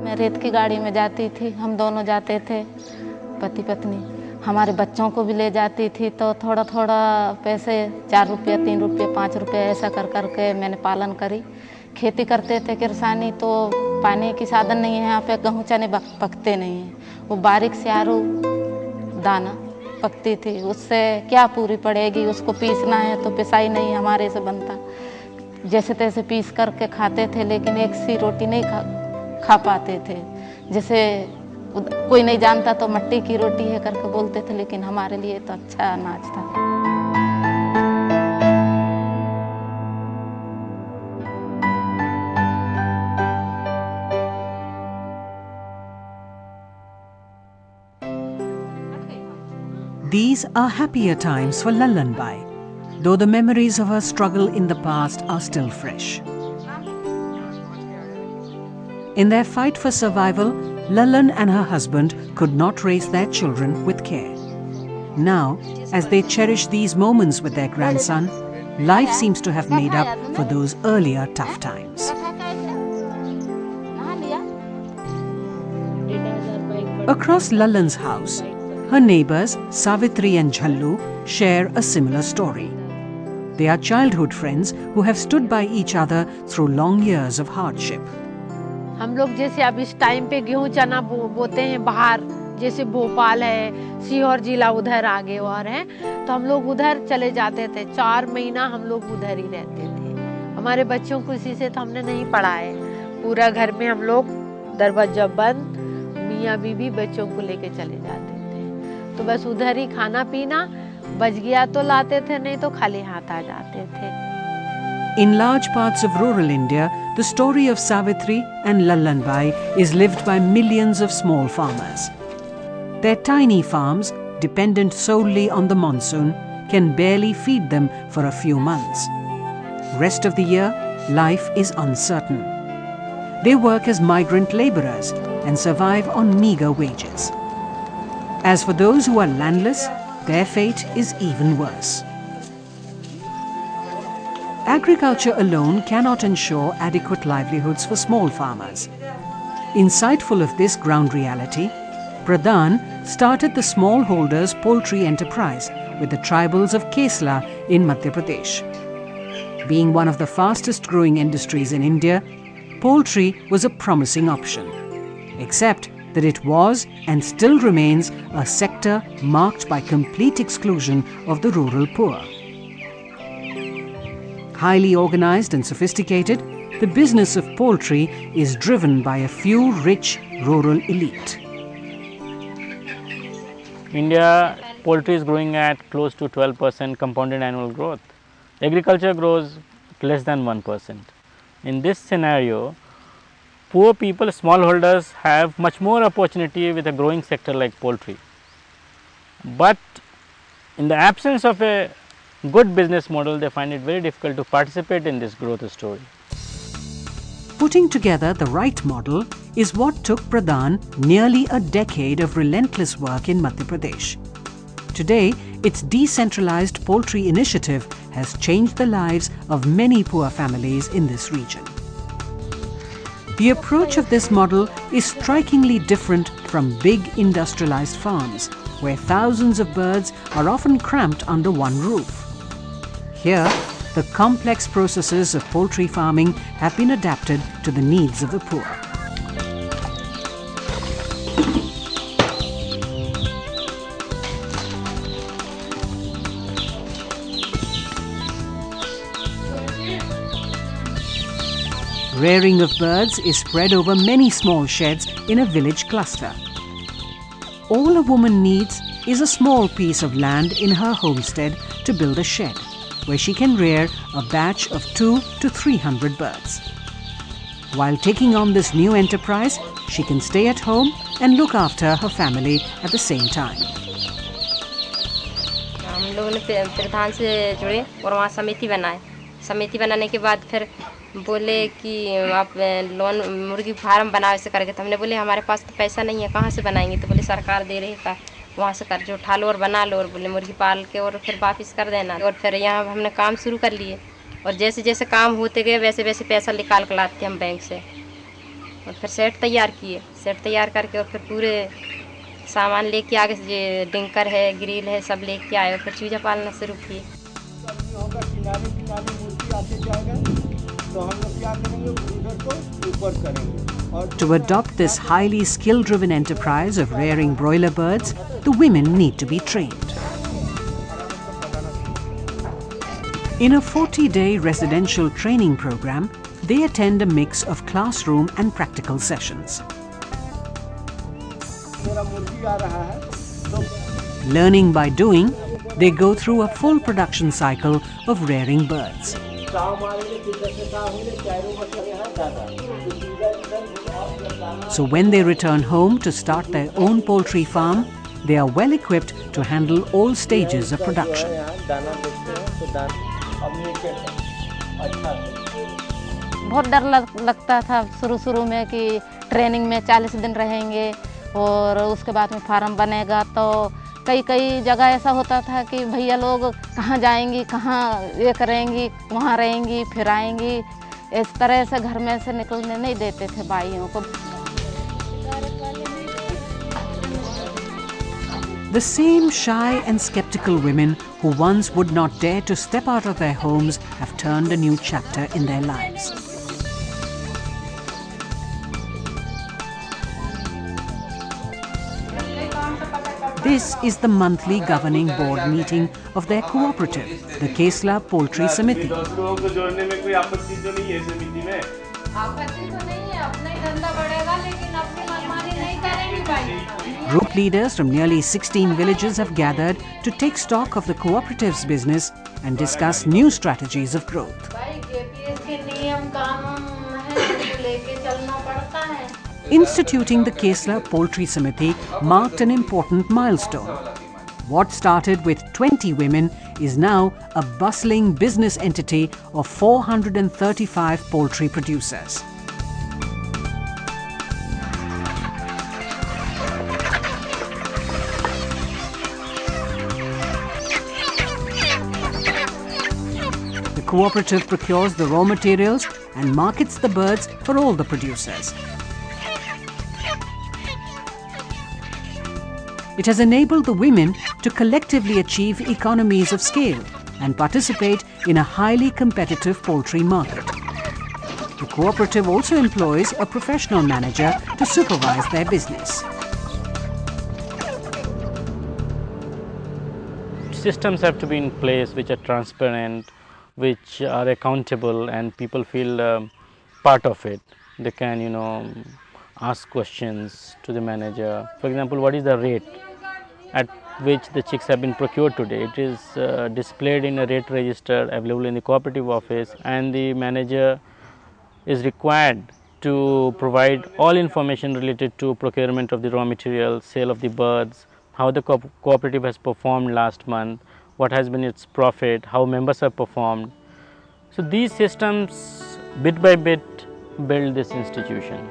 मैं रेत की गाड़ी में जाती थी, हम दोनों जाते थे पति पत्नी। हमारे बच्चों को भी ले जाती थी, तो थोड़ा थोड़ा पैसे 4 रुपये 3 रुपये 5 रुपये ऐसा कर करके मैंने पालन करी। खेती करते थे किरसानी, तो पानी की साधन नहीं है यहाँ पे, गेहूँ चने पकते नहीं हैं। वो बारीक से आरू दाना पकती थी, उससे क्या पूरी पड़ेगी, उसको पीसना है तो पिसाई नहीं हमारे से बनता। जैसे तैसे पीस करके खाते थे, लेकिन एक सी रोटी नहीं खा पाते थे। जैसे कोई नहीं जानता तो मट्टी की रोटी है करके बोलते थे, लेकिन हमारे लिए तो अच्छा अनाज था। These are happier times for Lallanbai, though the memories of her struggle in the past are still fresh. In their fight for survival, Lallan and her husband could not raise their children with care. Now, as they cherish these moments with their grandson, life seems to have made up for those earlier tough times. Across Lallan's house, her neighbours Savitri and Jhallu share a similar story. They are childhood friends who have stood by each other through long years of hardship. हम लोग जैसे अब इस time पे गेहूं चना बोते हैं बाहर, जैसे भोपाल है, सीहोर जिला उधर आगे और है, तो हम लोग उधर चले जाते थे। 4 महीना हम लोग उधर ही रहते थे। हमारे बच्चों को इसी से तो हमने नहीं पढ़ा है। पूरा घर में हम लोग दरवाजा बंद, मियाँ बीवी बच्चों को लेके चले जाते थे। तो बस उधर ही खाना पीना, बच गया तो लाते थे, नहीं तो खाली हाथ आ जाते थे। In large parts of rural India, the story of Savitri and Lallanbai is lived by millions of small farmers. Their tiny farms, dependent solely on the monsoon, can barely feed them for a few months. Rest of the year, life is uncertain. They work as migrant labourers and survive on meagre wages. As for those who are landless, their fate is even worse. Agriculture alone cannot ensure adequate livelihoods for small farmers. Insightful of this ground reality, Pradan started the smallholders poultry enterprise with the tribals of Kesla in Madhya Pradesh. Being one of the fastest growing industries in India, poultry was a promising option, except that it was and still remains a sector marked by complete exclusion of the rural poor. Highly organized and sophisticated, the business of poultry is driven by a few rich rural elite. India poultry is growing at close to 12% compounded annual growth. Agriculture grows less than 1%. In this scenario, poor people, smallholders have much more opportunity with a growing sector like poultry. But in the absence of a good business model, they find it very difficult to participate in this growth story. Putting together the right model is what took Pradan nearly a decade of relentless work in Madhya Pradesh. Today, its decentralized poultry initiative has changed the lives of many poor families in this region. The approach of this model is strikingly different from big industrialized farms, where thousands of birds are often cramped under one roof. Here, the complex processes of poultry farming have been adapted to the needs of the poor. Rearing of birds is spread over many small sheds in a village cluster. All a woman needs is a small piece of land in her homestead to build a shed, where she can rear a batch of 200 to 300 birds. While taking on this new enterprise, she can stay at home and look after her family at the same time. हम लोगों ने प्रधान से जुड़े और वहाँ समिति बनाए। समिति बनाने के बाद फिर बोले कि आप लोन मुर्गी फार्म बनाओ ऐसे करके। तो हमने बोले हमारे पास तो पैसा नहीं है, कहाँ से बनाएंगे? तो बोले सरकार दे रही है, वहाँ से कर्ज उठा लो और बना लो, और बोले मुर्गी पाल के और फिर वापस कर देना। और फिर यहाँ हमने काम शुरू कर लिए, और जैसे जैसे काम होते गए वैसे वैसे पैसा निकाल कर लाते हम बैंक से। और फिर सेट तैयार किए, सेट तैयार करके और फिर पूरे सामान लेके आगे से डिंकर है, ग्रिल है, सब लेके आए और फिर चूजा पालना शुरू किए। होगा किनारे किनारे मूर्ति आते जाएगा तो हम लोग क्या करेंगे, उधर को ऊपर करेंगे। To adopt this highly skill-driven enterprise of rearing broiler birds, the women need to be trained. In a 40-day residential training program, they attend a mix of classroom and practical sessions. Learning by doing, they go through a full production cycle of rearing birds. So when they return home to start their own poultry farm, they are well equipped to handle all stages of production. बहुत डर लगता था शुरू में कि training में 40 दिन रहेंगे और उसके बाद में फार्म बनेगा, तो कई जगह ऐसा होता था कि भैया लोग कहाँ जाएंगी, कहाँ ये करेंगी, वहाँ रहेंगी, फिर आएंगी, इस तरह से घर में से निकलने नहीं देते थे भाइयों को। The same shy and skeptical women who once would not dare to step out of their homes have turned a new chapter in their lives. This is the monthly governing board meeting of their cooperative, the Kesla Poultry Samiti. Group leaders from nearly 16 villages have gathered to take stock of the cooperative's business and discuss new strategies of growth. Instituting the Kesla Poultry Samiti marked an important milestone. What started with 20 women is now a bustling business entity of 435 poultry producers. The cooperative procures the raw materials and markets the birds for all the producers. It has enabled the women to collectively achieve economies of scale and participate in a highly competitive poultry market. The cooperative also employs a professional manager to supervise their business. Systems have to be in place which are transparent, which are accountable, and people feel part of it. They can, ask questions to the manager. For example, what is the rate at which the chicks have been procured today? It is displayed in a rate register available in the cooperative office, and the manager is required to provide all information related to procurement of the raw material, sale of the birds, how the cooperative has performed last month, what has been its profit, how members have performed. So these systems bit by bit build this institution.